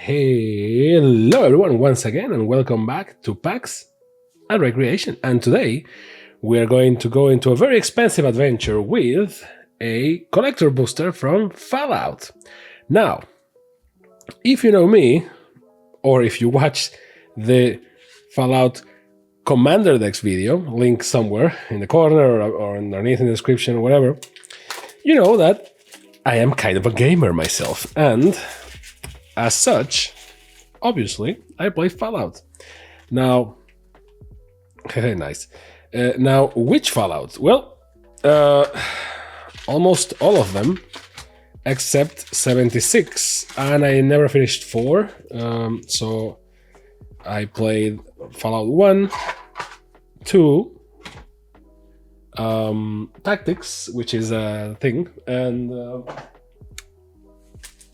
Hello everyone once again and welcome back to PAX and Recreation. And today we are going to go into a very expensive adventure with a collector booster from Fallout. Now, if you know me, or if you watch the Fallout Commander Decks video, link somewhere in the corner or underneath in the description or whatever, you know that I am kind of a gamer myself, and as such, obviously, I play Fallout. Now, nice. Now, which Fallout? Well, almost all of them, except 76, and I never finished 4. So I played Fallout 1, 2, Tactics, which is a thing, and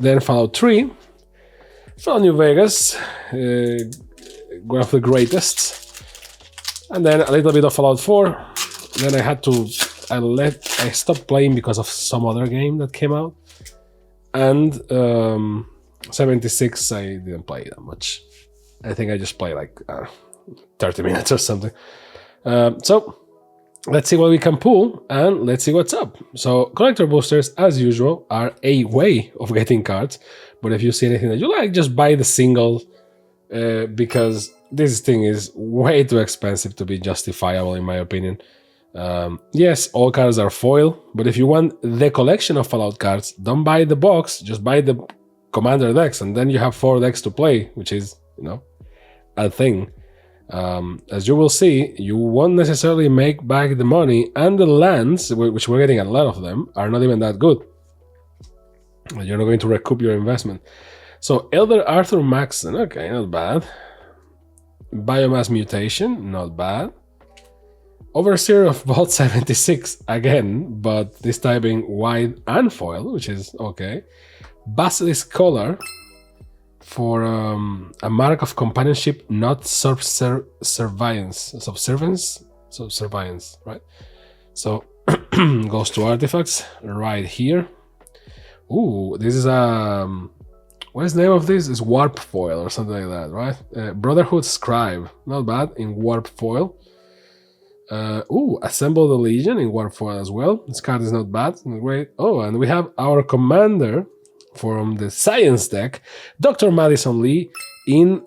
then Fallout 3. From New Vegas, one of the greatest, and then a little bit of Fallout 4. Then I stopped playing because of some other game that came out, and 76 I didn't play that much. I think I just played like 30 minutes or something. So let's see what we can pull and let's see what's up. So collector boosters, as usual, are a way of getting cards. But if you see anything that you like, just buy the single because this thing is way too expensive to be justifiable, in my opinion. Yes, all cards are foil, but if you want the collection of Fallout cards, don't buy the box, just buy the Commander decks, and then you have 4 decks to play, which is, you know, a thing. As you will see, you won't necessarily make back the money, and the lands, which we're getting a lot of them, are not even that good. You're not going to recoup your investment. So Elder Arthur Maxson, okay, not bad. Biomass Mutation, not bad. Overseer of Vault 76, again, but this time being wide and foil, which is okay. Basilisk Collar for a mark of companionship, not subservience, right? So goes to artifacts right here. Ooh, this is what is the name of this? It's warp foil or something like that, right? Brotherhood Scribe, not bad in warp foil. Ooh, Assemble the Legion in warp foil as well. This card is not bad, great. Oh, and we have our commander from the Science deck, Dr. Madison Lee, in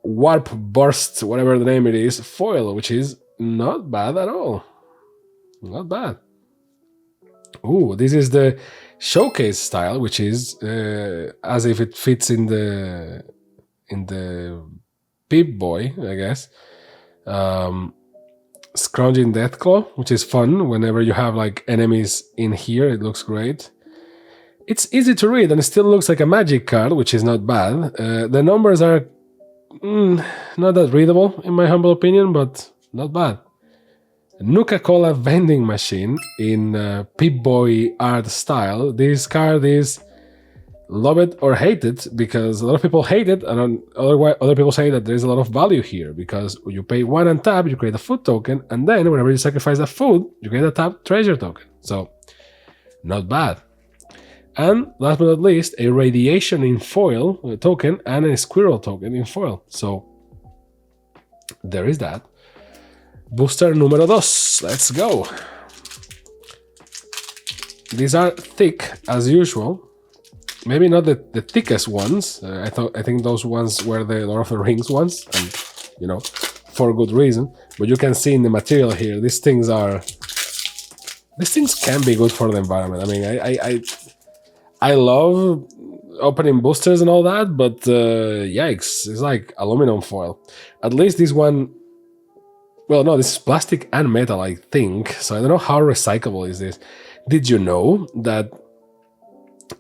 warp burst, whatever the name it is, foil, which is not bad at all. Not bad. Ooh, this is the showcase style, which is as if it fits in the Pip-Boy, I guess. Scrounging Deathclaw, which is fun whenever you have like enemies in here. It looks great. It's easy to read and it still looks like a magic card, which is not bad. The numbers are not that readable in my humble opinion, but not bad. Nuka-Cola vending machine in Pip-Boy art style. This card is love it or hate it, because a lot of people hate it, and other people say that there's a lot of value here, because you pay 1 and tap, you create a food token, and then whenever you sacrifice that food, you get a tap treasure token. So, not bad. And last but not least, a radiation in foil token and a squirrel token in foil. So, there is that. Booster número 2, let's go. These are thick as usual. Maybe not the thickest ones. I think those ones were the Lord of the Rings ones, and you know, for good reason. But you can see in the material here, these things can be good for the environment. I mean, I love opening boosters and all that, but yikes, it's like aluminum foil. At least this one. Well, no, this is plastic and metal, I think. So I don't know how recyclable is this. Did you know that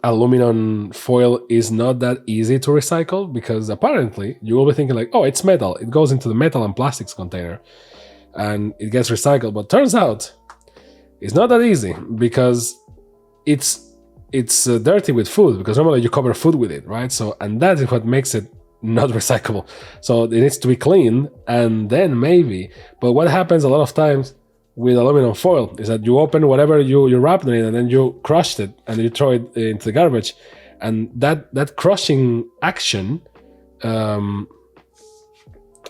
aluminum foil is not that easy to recycle? Because apparently you will be thinking like, oh, it's metal. It goes into the metal and plastics container and it gets recycled. But turns out it's not that easy, because it's dirty with food, because normally you cover food with it, right? So, and that is what makes it not recyclable. So it needs to be cleaned and then maybe. But what happens a lot of times with aluminum foil is that you open whatever you wrapped it in, and then you crushed it and you throw it into the garbage, and that crushing action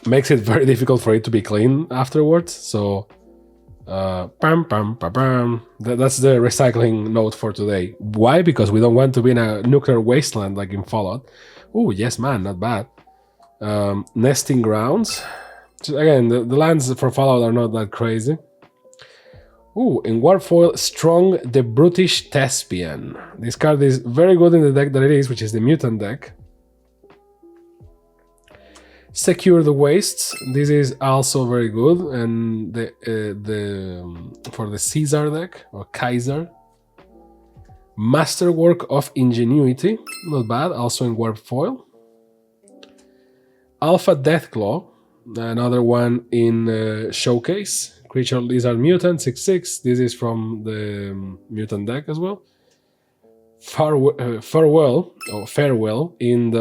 makes it very difficult for it to be clean afterwards. So pam, pam, pam, pam. That's the recycling note for today. Why? Because we don't want to be in a nuclear wasteland like in Fallout. Oh, yes, man, not bad. Nesting grounds. So again, the lands for Fallout are not that crazy. Ooh, in Warp Foil, Strong the Brutish Thespian. This card is very good in the deck that it is, which is the Mutant deck. Secure the Wastes. This is also very good, and for the Caesar deck or Kaiser. Masterwork of Ingenuity, not bad, also in Warp Foil. Alpha Deathclaw, another one in Showcase. Creature Lizard Mutant 6/6. This is from the Mutant deck as well. Farewell in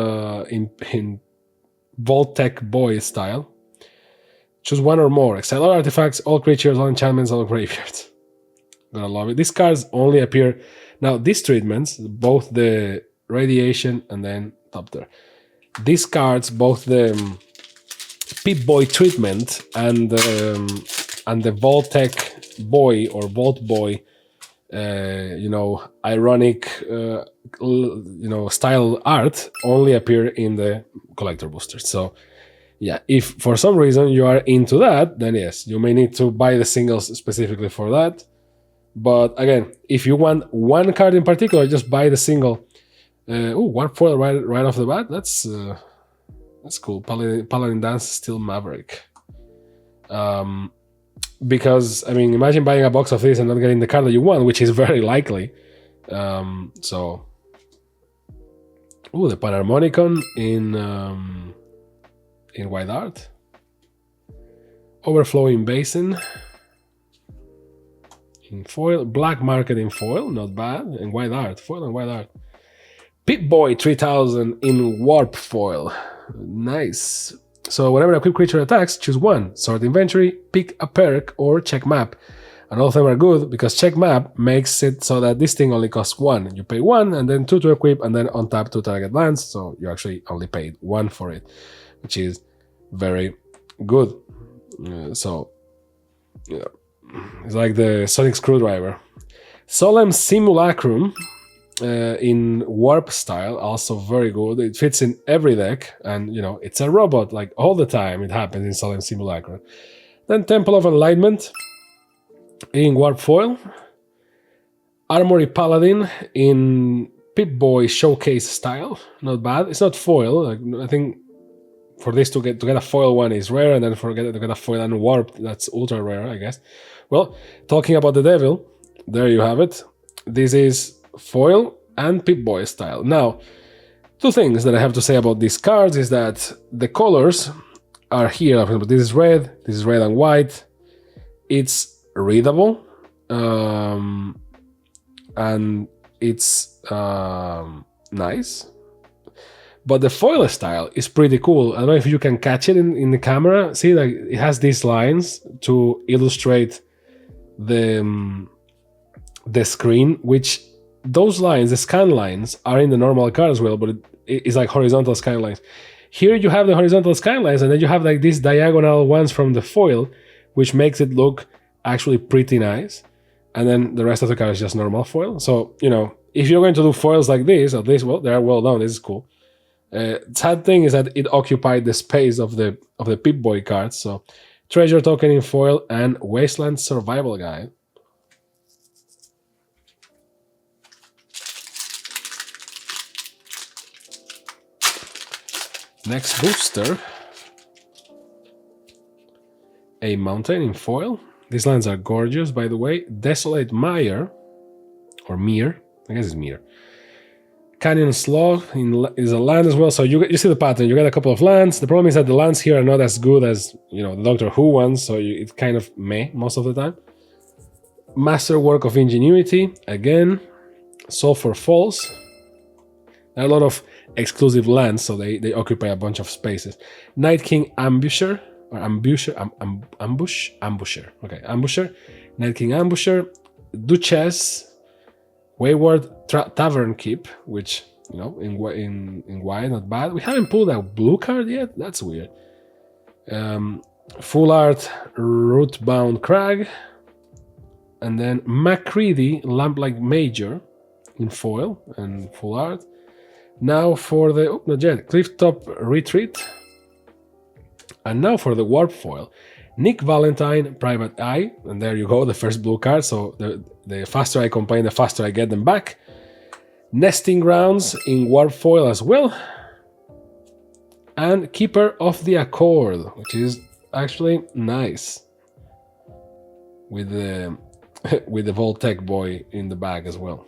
Voltec Boy style. Choose one or more. Exile all artifacts, all creatures, all enchantments, all graveyards. Gonna love it. These cards only appear now. These treatments, both the Radiation and then top there. These cards, both the Pip-Boy treatment and the Voltec Boy or Volt Boy, ironic, style art only appear in the collector boosters. So, yeah, if for some reason you are into that, then yes, you may need to buy the singles specifically for that. But again, if you want one card in particular, just buy the single. Warp Foil right off the bat. That's cool. Paladin Dance Steel Maverick. Because I mean, imagine buying a box of this and not getting the card that you want, which is very likely. The Panharmonicon in White Art. Overflowing Basin in foil. Black Market in foil, not bad. In White Art, foil and White Art. Pip-Boy 3000 in Warp Foil. Nice. So whenever a equipped creature attacks, choose one. Sort inventory, pick a perk, or check map. And all of them are good because check map makes it so that this thing only costs one. You pay one and then 2 to equip and then on tap 2 target lands. So you actually only paid 1 for it, which is very good. It's like the Sonic Screwdriver. Solemn Simulacrum in Warp style, also very good. It fits in every deck, and it's a robot, like all the time it happens in Solemn Simulacrum. Then Temple of Enlightenment in Warp Foil. Armory Paladin in Pip-Boy Showcase style, not bad. It's not foil. I think for this to get a foil one is rare, and then to get a foil and warp, that's ultra rare, I guess. Well, talking about the Devil, there you have it. This is foil and Pip-Boy style. Now, two things that I have to say about these cards is that the colors are here. For example, this is red and white. It's readable, and it's nice. But the foil style is pretty cool. I don't know if you can catch it in the camera. See, like it has these lines to illustrate the screen, which those lines, the scan lines, are in the normal card as well, but it's like horizontal scan lines. Here you have the horizontal scan lines, and then you have like these diagonal ones from the foil, which makes it look actually pretty nice. And then the rest of the card is just normal foil. So, if you're going to do foils like this, at least, well, they are well done. This is cool. Sad thing is that it occupied the space of the Pip-Boy cards. So, Treasure Token in foil and Wasteland Survival Guide. Next booster, a Mountain in foil. These lands are gorgeous, by the way. Desolate Mire, or Mere, I guess it's Mere. Canyon Slough is a land as well, so you see the pattern. You get a couple of lands. The problem is that the lands here are not as good as the Doctor Who ones, so it's kind of meh most of the time. Masterwork of Ingenuity, again. Sulphur Falls. There are a lot of exclusive lands, so they occupy a bunch of spaces. Night King Ambusher, or Ambusher. Okay, Ambusher. Night King Ambusher. Duchess. Wayward Tavern Keep, which you know, in white, not bad. We haven't pulled a blue card yet. That's weird. Full art Rootbound Crag, and then Macready Lamplight Major in foil and full art. Now for the not yet Clifftop Retreat, and now for the warp foil, Nick Valentine Private Eye, and there you go, the first blue card. So the faster I complain, the faster I get them back. Nesting Grounds in warp foil as well, and Keeper of the Accord, which is actually nice with the with the Voltec boy in the bag as well.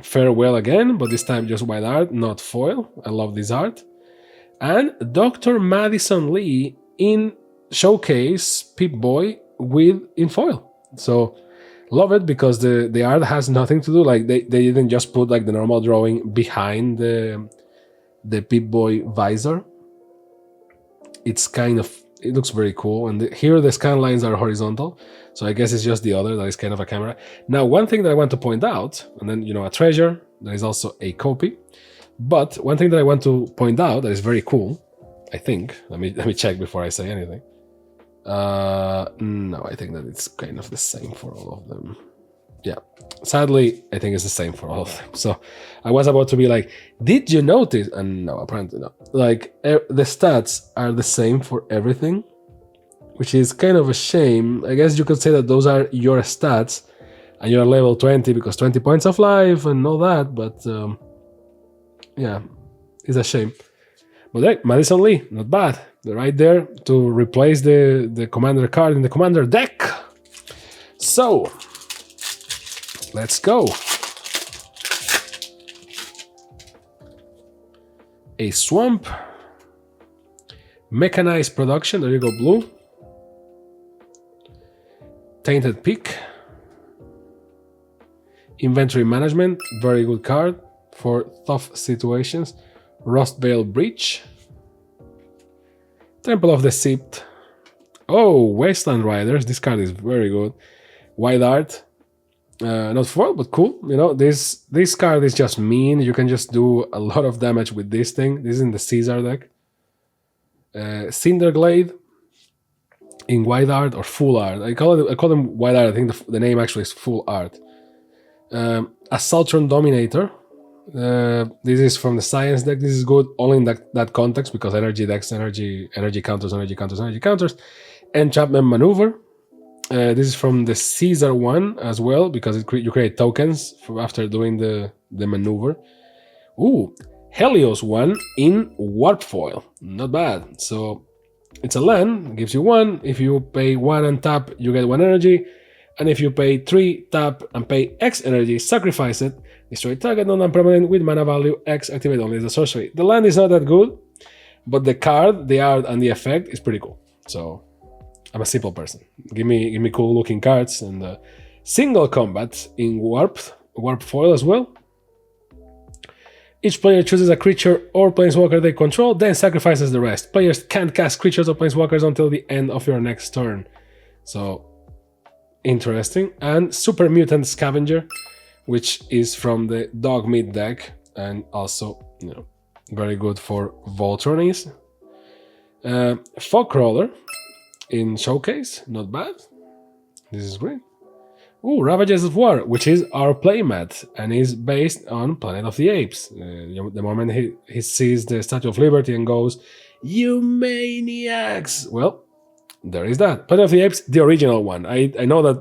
Farewell again, but this time just white art, not foil. I love this art. And Dr. Madison Lee in showcase Pip-Boy with in foil. So love it, because the art has nothing to do, like they didn't just put like the normal drawing behind the Pip-Boy visor. It's kind of, it looks very cool, and here the scan lines are horizontal, so I guess it's just the other that is kind of a camera. Now, one thing that I want to point out, and then, you know, a treasure, there is also a copy, but one thing that I want to point out that is very cool, I think, let me check before I say anything. No, I think that it's kind of the same for all of them. Yeah, sadly, I think it's the same for all of them. So I was about to be like, did you notice? And no, apparently not. Like, the stats are the same for everything, which is kind of a shame. I guess you could say that those are your stats, and you're level 20 because 20 points of life and all that, but yeah, it's a shame. But hey, Madison Lee, not bad. They're right there to replace the commander card in the commander deck. So let's go. A Swamp, Mechanized Production, there you go, blue. Tainted Peak, Inventory Management, very good card for tough situations. Rustveil Breach, Temple of the Sept. Oh, Wasteland Riders, this card is very good. White art. Not foil, but cool. You know, this card is just mean. You can just do a lot of damage with this thing. This is in the Caesar deck. Cinderglade in white art or full art. I call them white art. I think the name actually is full art. Assaultron Dominator. This is from the Science deck. This is good only in that context, because energy decks, energy counters. Enchantment Maneuver. This is from the Caesar one as well, because you create tokens after doing the maneuver. Ooh, Helios one in warp foil. Not bad. So it's a land, gives you 1. If you pay 1 and tap, you get 1 energy. And if you pay 3, tap, and pay X energy, sacrifice it, destroy target non-permanent with mana value X, activate only as a sorcery. The land is not that good, but the card, the art, and the effect is pretty cool. So I'm a simple person. Give me cool looking cards. And single combat in warp foil as well. Each player chooses a creature or planeswalker they control, then sacrifices the rest. Players can't cast creatures or planeswalkers until the end of your next turn. So interesting. And Super Mutant Scavenger, which is from the Dogmeat deck, and also, you know, very good for Voltronis. Fogcrawler in Showcase, not bad. This is great. Ooh, Ravages of War, which is our playmat, and is based on Planet of the Apes. The moment he sees the Statue of Liberty and goes, "You maniacs!" Well, there is that. Planet of the Apes, the original one. I know that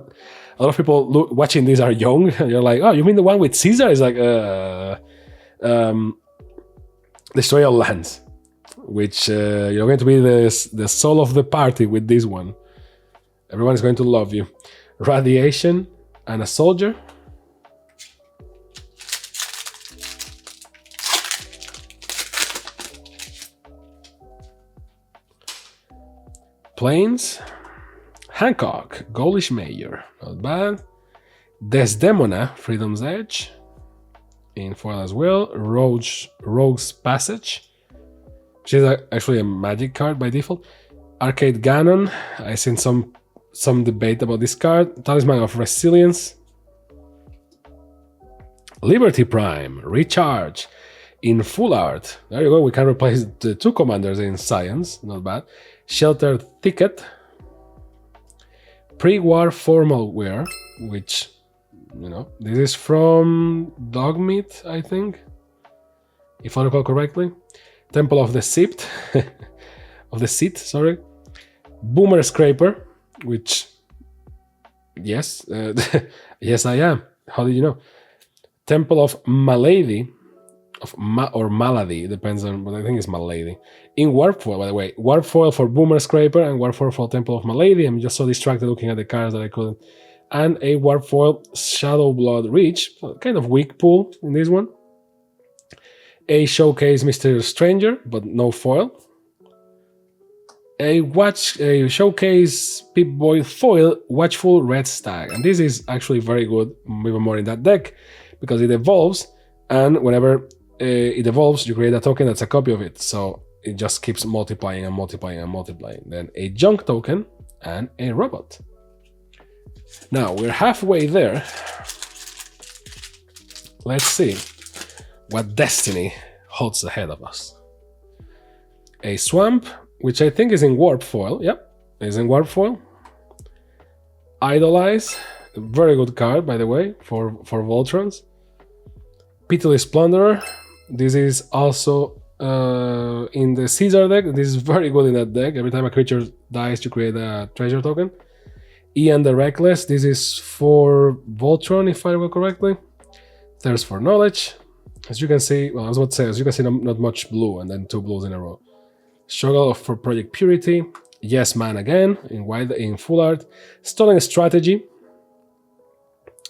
a lot of people watching this are young, and you're like, "Oh, you mean the one with Caesar?" It's like, Destroy All Lands, which you're going to be the soul of the party with this one. Everyone is going to love you. Radiation and a Soldier. Plains. Hancock, Gaulish Mayor, not bad. Desdemona, Freedom's Edge, in foil as well. Rogue's Passage, which is actually a magic card by default. Arcade Ganon, I've seen some debate about this card. Talisman of Resilience. Liberty Prime, Recharge. In full art, there you go, we can replace the 2 commanders in science, not bad. Sheltered Thicket. Pre-war formal wear, which, you know, this is from Dogmeat, I think, if I recall correctly. Temple of the Seat, sorry. Boomer Scraper, which, yes, yes I am. How did you know? Temple of Malady, or Malady, depends on, but I think it's Malady. In Warp Foil, by the way. Warp Foil for Boomer Scraper and Warp Foil for Temple of Malady. I'm just so distracted looking at the cards that I couldn't. And a Warp Foil Shadow Blood Reach, kind of weak pull in this one. A Showcase Mysterious Stranger, but no foil. A Showcase Pip-Boy Foil Watchful Red Stag. And this is actually very good, even more in that deck, because it evolves, and whenever it evolves, you create a token that's a copy of it. So it just keeps multiplying and multiplying and multiplying. Then a junk token and a robot. Now we're halfway there. Let's see what destiny holds ahead of us. A swamp, which I think is in warp foil. Yep, is in warp foil. Idolize, a very good card, by the way, for Voltrons. Pitiless Plunderer. This is also in the Caesar deck. This is very good in that deck. Every time a creature dies, you create a treasure token. Ian the Reckless. This is for Voltron, if I recall correctly. Thirst for Knowledge. As you can see, well, I was about to say, as you can see, not much blue, and then 2 blues in a row. Struggle for Project Purity. Yes Man again, in full art. Stolen Strategy.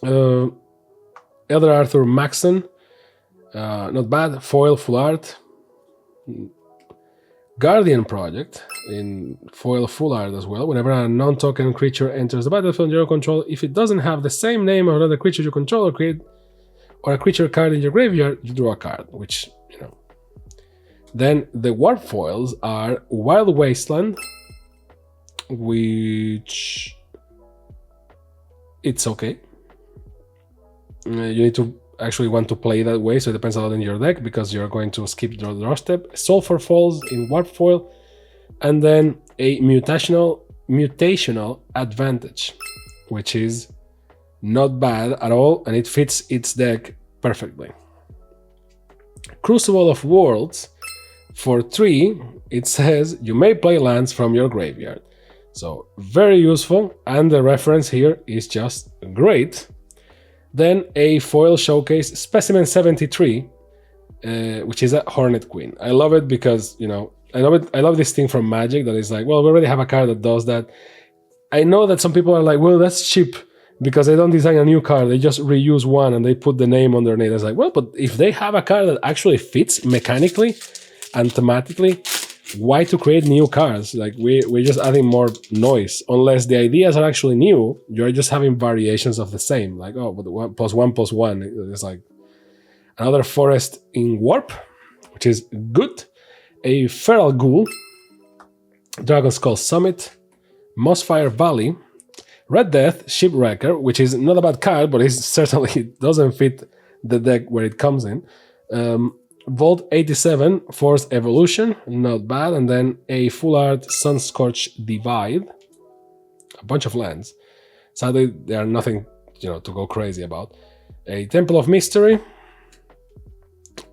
Elder Arthur Maxon. Not bad. Foil full art. Guardian Project in foil full art as well. Whenever a non-token creature enters the battlefield under your control, if it doesn't have the same name of another creature you control or create, or a creature card in your graveyard, you draw a card, which, you know. Then the warp foils are Wild Wasteland, which it's okay. You need to actually want to play that way, so it depends a lot on your deck, because you're going to skip the draw step. Sulfur Falls in warp foil, and then a mutational advantage, which is not bad at all, and it fits its deck perfectly. Crucible of Worlds, for 3, it says you may play lands from your graveyard. So very useful, and the reference here is just great. Then a foil showcase Specimen 73, which is a Hornet Queen. I love it because, you know, I love this thing from Magic that is like, well, we already have a card that does that. I know that some people are like, well, that's cheap because they don't design a new card. They just reuse one and they put the name underneath. It's like, well, but if they have a card that actually fits mechanically and thematically, why to create new cards? Like, we're just adding more noise. Unless the ideas are actually new, you're just having variations of the same. Like, oh, but 1+1+1. It's like another forest in warp, which is good. A Feral Ghoul, Dragon Skull Summit, Mossfire Valley, Red Death, Shipwrecker, which is not a bad card, but it certainly doesn't fit the deck where it comes in. Vault 87, Force Evolution, not bad. And then a full art Sunscorch Divide, a bunch of lands. Sadly, they are nothing, you know, to go crazy about. A Temple of Mystery,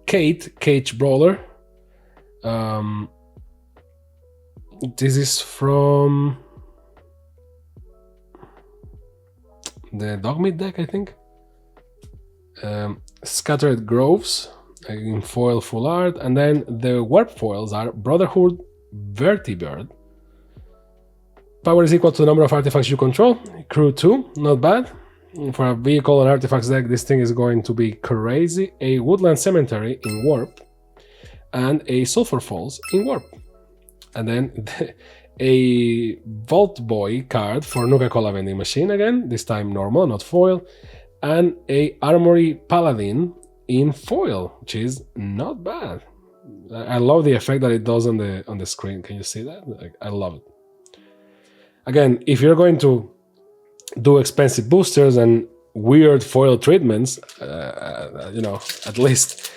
Kate, Cage Brawler. This is from the Dogmeat deck, I think. Scattered Groves in foil full art, and then the warp foils are Brotherhood Vertibird. Power is equal to the number of artifacts you control. Crew 2, not bad. For a vehicle and artifacts deck, this thing is going to be crazy. A Woodland Cemetery in warp, and a Sulfur Falls in warp. And then a Vault Boy card for Nuka-Cola Vending Machine again, this time normal, not foil. And a Armory Paladin in foil, which is not bad. I love the effect that it does on the screen. Can you see that? Like, I love it. Again, if you're going to do expensive boosters and weird foil treatments, you know, at least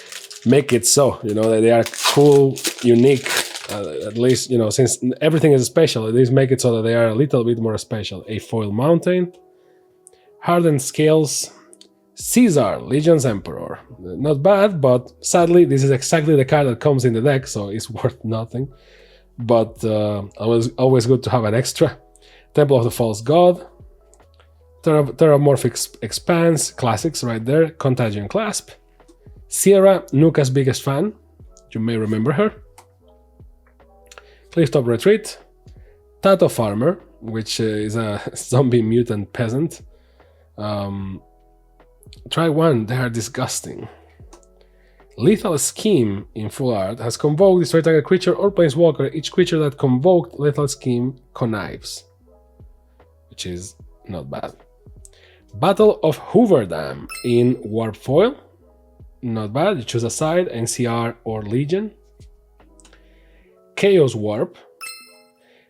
make it so. You know, that they are cool, unique. At least, you know, since everything is special, at least make it so that they are a little bit more special. A foil mountain, hardened scales, Caesar, Legion's Emperor. Not bad, but sadly, this is exactly the card that comes in the deck, so it's worth nothing. But always good to have an extra. Temple of the False God, Terramorphic Expanse, classics right there. Contagion Clasp, Sierra, Nuka's biggest fan. You may remember her. Clifftop Retreat, Tato Farmer, which is a zombie mutant peasant. Try one, they are disgusting. Lethal Scheme in full art has convoked, destroy target creature or planeswalker. Each creature that convoked Lethal Scheme connives, which is not bad. Battle of Hooverdam in Warp Foil, not bad. You choose a side, NCR or Legion. Chaos Warp.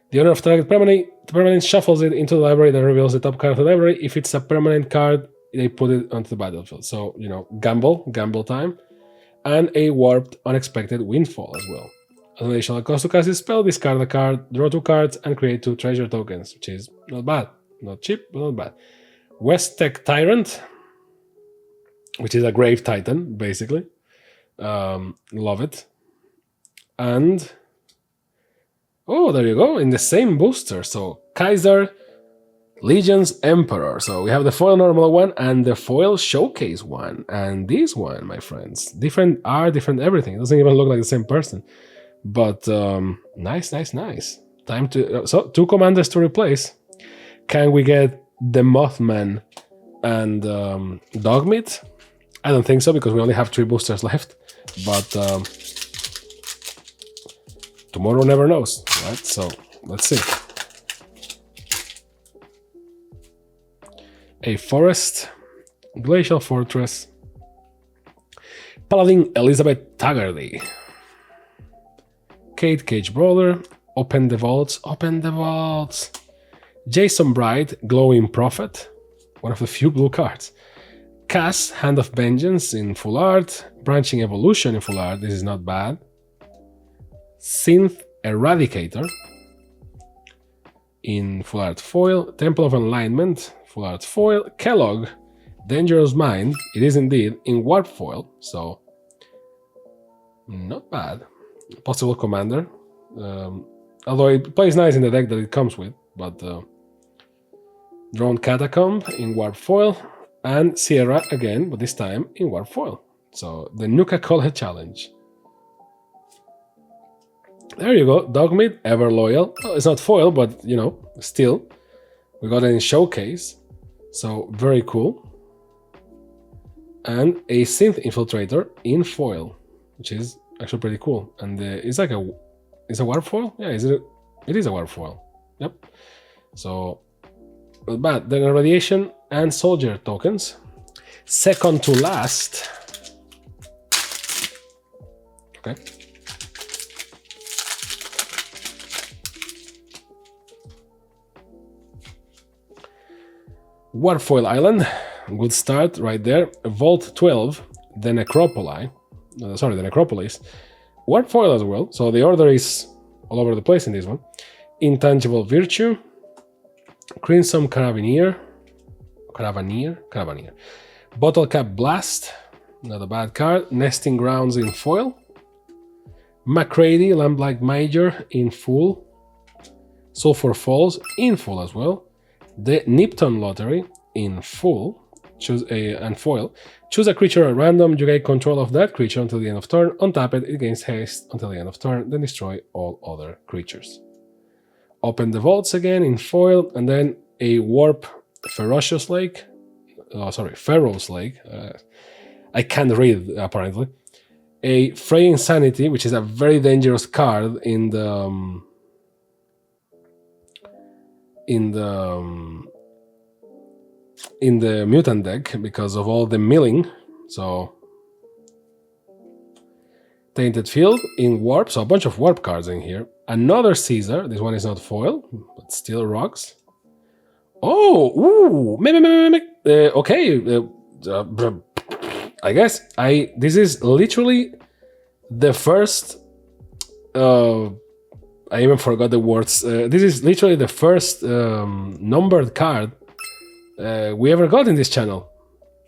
The owner of target permanent shuffles it into the library, then reveals the top card of the library. If it's a permanent card, they put it onto the battlefield. So, you know, gamble time. And a warped unexpected windfall as well. As an additional cost to cast this spell, discard a card, draw 2 cards, and create 2 treasure tokens, which is not bad. Not cheap, but not bad. West Tech Tyrant, which is a Grave Titan, basically. Love it. And oh, there you go, in the same booster. So Kaiser, Legion's Emperor. So we have the foil normal one and the foil showcase one. And this one, my friends, different art, different everything. It doesn't even look like the same person. But nice. Time to... so 2 commanders to replace. Can we get the Mothman and Dogmeat? I don't think so, because we only have 3 boosters left. But tomorrow never knows, right? So let's see. A Forest, Glacial Fortress, Paladin Elizabeth Taggarty, Kate Cage Brawler, Open the Vaults, Jason Bright, Glowing Prophet, one of the few blue cards, Cass, Hand of Vengeance in full art, Branching Evolution in full art, this is not bad, Synth Eradicator in full art foil, Temple of Alignment, full art foil, Kellogg, Dangerous Mind, it is indeed in warp foil, so not bad. Possible commander, although it plays nice in the deck that it comes with, but Drone Catacomb in warp foil, and Sierra again, but this time in warp foil. So the Nuka Cola Challenge. There you go, Dogmeat, Ever Loyal. Well, it's not foil, but you know, still. We got it in Showcase, so very cool. And a Synth Infiltrator in foil, which is actually pretty cool. And it's like it's a warp foil? Yeah, it is a warp foil. Yep. So, not bad. Then Radiation and Soldier tokens. Second to last. Okay. Warfoil Island, good start right there. Vault 12, the Necropolis. Warfoil as well, so the order is all over the place in this one. Intangible Virtue, Crimson Caravaneer. Bottle Cap Blast, not a bad card. Nesting Grounds in foil. McCready, Lamplight Major in full. Sulphur Falls in full as well. The Nipton Lottery in full, and foil. Choose a creature at random, you get control of that creature until the end of turn, untap it, it gains haste until the end of turn, then destroy all other creatures. Open the Vaults again in foil, and then a Warp Ferocious Lake. Pharaoh's Lake. I can't read, apparently. A Frey Insanity, which is a very dangerous card in the mutant deck because of all the milling. So Tainted Field in warp, so a bunch of warp cards in here. Another Caesar, this one is not foil, but still rocks. Oh, ooh, okay. I guess this is literally the first. I even forgot the words. This is literally the first numbered card we ever got in this channel.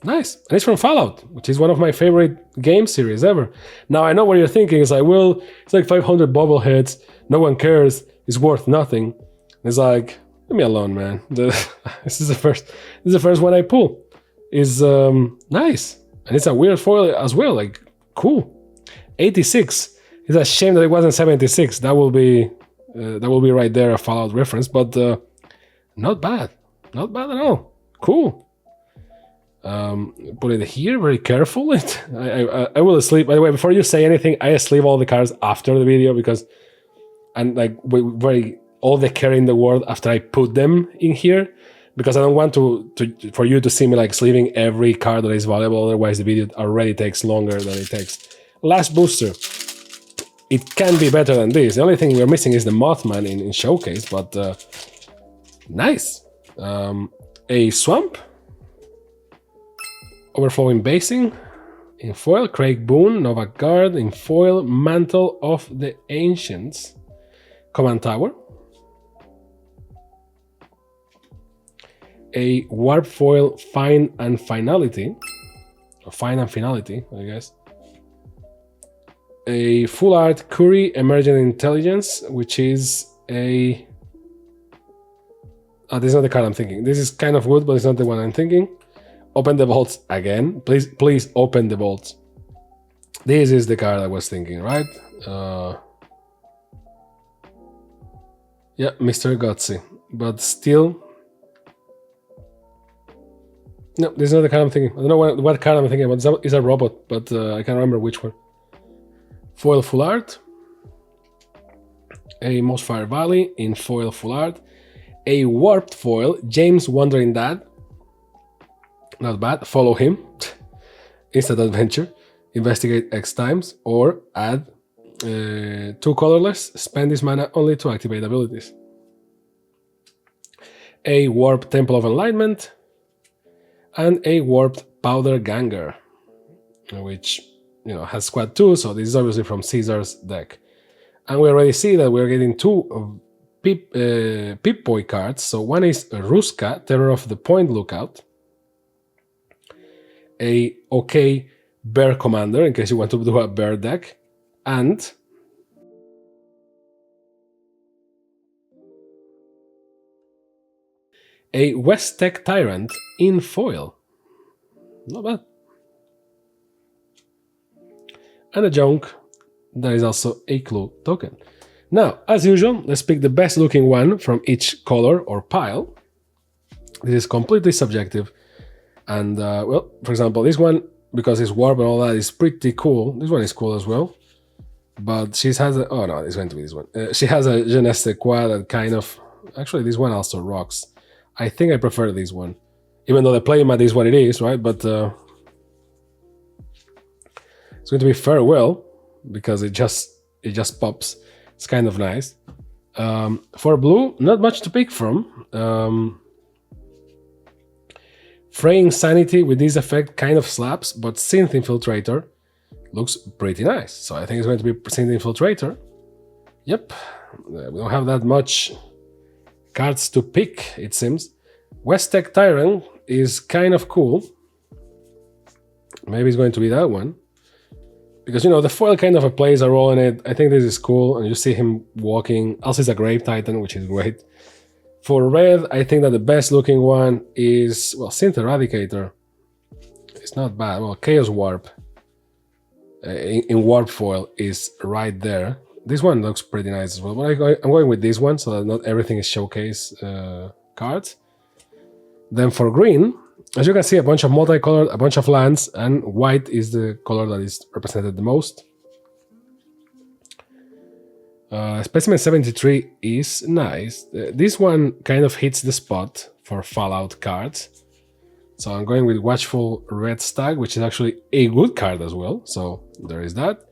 Nice. And it's from Fallout, which is one of my favorite game series ever. Now, I know what you're thinking. It's like, well, it's like 500 bobbleheads. No one cares. It's worth nothing. It's like, leave me alone, man. This is the first one I pull. Is nice. And it's a weird foil as well. Like, cool. 86. It's a shame that it wasn't 76. That will be right there, a Fallout reference. But not bad. Not bad at all. Cool. Put it here, very careful. I will sleep. By the way, before you say anything, I sleeve all the cards after the video because I'm like all the care in the world after I put them in here, because I don't want for you to see me like sleeving every card that is valuable. Otherwise, the video already takes longer than it takes. Last booster. It can be better than this. The only thing we're missing is the Mothman in Showcase, but nice. A Swamp. Overflowing Basing. In foil, Craig Boone, Nova Guard. In foil, Mantle of the Ancients. Command Tower. A Warp Foil, Fine and Finality. Or Fine and Finality, I guess. A full art Curry Emergent Intelligence, which is a... Oh, this is not the card I'm thinking. This is kind of good, but it's not the one I'm thinking. Open the vaults again. Please open the vaults. This is the card I was thinking, right? Yeah, Mr. Gutsy. But still... No, this is not the card I'm thinking. I don't know what card I'm thinking about. It's a robot, but I can't remember which one. Foil Full Art. A Mossfire Valley in foil Full Art. A Warped Foil, James Wandering Dad. Not bad. Follow him. Instant adventure. Investigate X times. Or add 2 colorless. Spend this mana only to activate abilities. A Warped Temple of Enlightenment. And a Warped Powder Ganger. Which, you know, has squad 2. So this is obviously from Caesar's deck. And we already see that we're getting 2 Pip-Boy cards. So one is Ruska, Terror of the Point Lookout. A OK Bear Commander, in case you want to do a bear deck. And a West Tech Tyrant in foil. Not bad. And a junk. That is also a clue token. Now, as usual, let's pick the best looking one from each color or pile. This is completely subjective. And, well, for example, this one, because it's warp and all that, is pretty cool. This one is cool as well. But she has a... Oh, no, it's going to be this one. She has a je ne sais quoi that kind of... Actually, this one also rocks. I think I prefer this one. Even though the playmat is what it is, right? But it's going to be Farewell, because it just pops. It's kind of nice. For blue, not much to pick from. Fraying Sanity with this effect kind of slaps, but Synth Infiltrator looks pretty nice. So I think it's going to be Synth Infiltrator. Yep, we don't have that much cards to pick, it seems. West Tech Tyrant is kind of cool. Maybe it's going to be that one. Because, you know, the foil kind of plays a role in it. I think this is cool, and you see him walking. Also, it's a Grave Titan, which is great. For red, I think that the best looking one is, well, Synth Eradicator. It's not bad. Well, Chaos Warp in Warp foil is right there. This one looks pretty nice as well, but I'm going with this one so that not everything is showcase cards. Then for green, as you can see, a bunch of multicolored, a bunch of lands, and white is the color that is represented the most. Specimen 73 is nice. This one kind of hits the spot for Fallout cards. So I'm going with Watchful Red Stag, which is actually a good card as well. So there is that.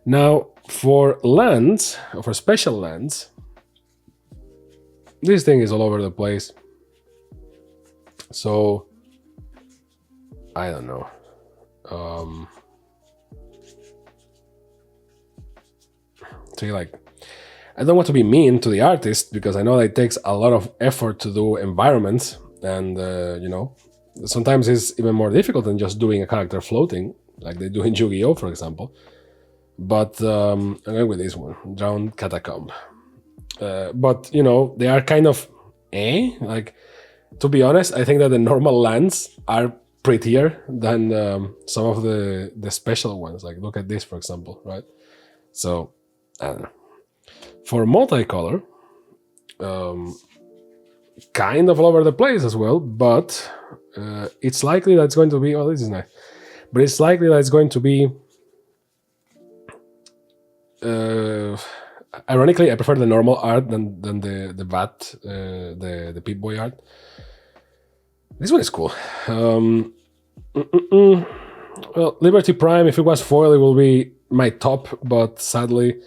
Now for lands, or for special lands, this thing is all over the place. So I don't know. See, like, I don't want to be mean to the artist because I know that it takes a lot of effort to do environments, and you know, sometimes it's even more difficult than just doing a character floating, like they do in Yu-Gi-Oh, for example. But I'm going with this one, Drowned Catacomb. But you know, they are kind of like, to be honest, I think that the normal lands are prettier than some of the special ones. Like, look at this, for example, right? So, I don't know. For multicolor, kind of all over the place as well, but it's likely that it's going to be, oh, this is nice, but it's likely that it's going to be, ironically, I prefer the normal art than the VAT, the Pip-Boy art. This one is cool. Well, Liberty Prime, if it was foil, it will be my top, but sadly,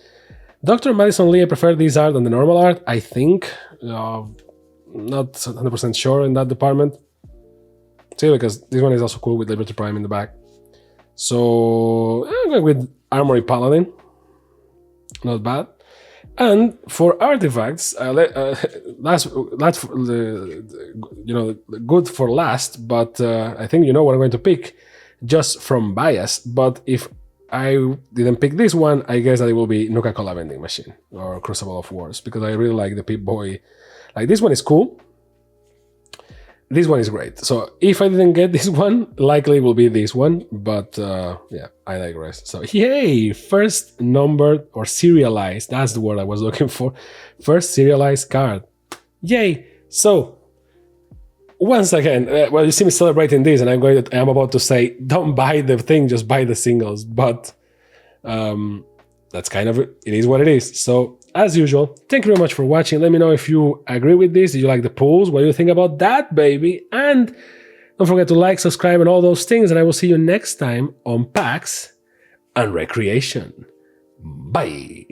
Dr. Madison Lee, I prefer this art than the normal art, I think. Not 100% sure in that department. See, because this one is also cool with Liberty Prime in the back. So, I'm going with Armory Paladin. Not bad. And for artifacts, that's you know, good for last, but I think you know what I'm going to pick just from bias. But if I didn't pick this one, I guess that it will be Nuka-Cola Vending Machine or Crucible of Wars, because I really like the Pip-Boy. Like, this one is cool. This one is great. So if I didn't get this one, likely it will be this one. But yeah, I digress. So yay! First numbered or serialized, that's the word I was looking for. First serialized card. Yay! So once again, well, you see me celebrating this, and I'm about to say, don't buy the thing, just buy the singles. But that's kind of it. It is what it is. So as usual, thank you very much for watching. Let me know if you agree with this. Did you like the pools? What do you think about that, baby? And don't forget to like, subscribe, and all those things. And I will see you next time on PAX and Recreation. Bye.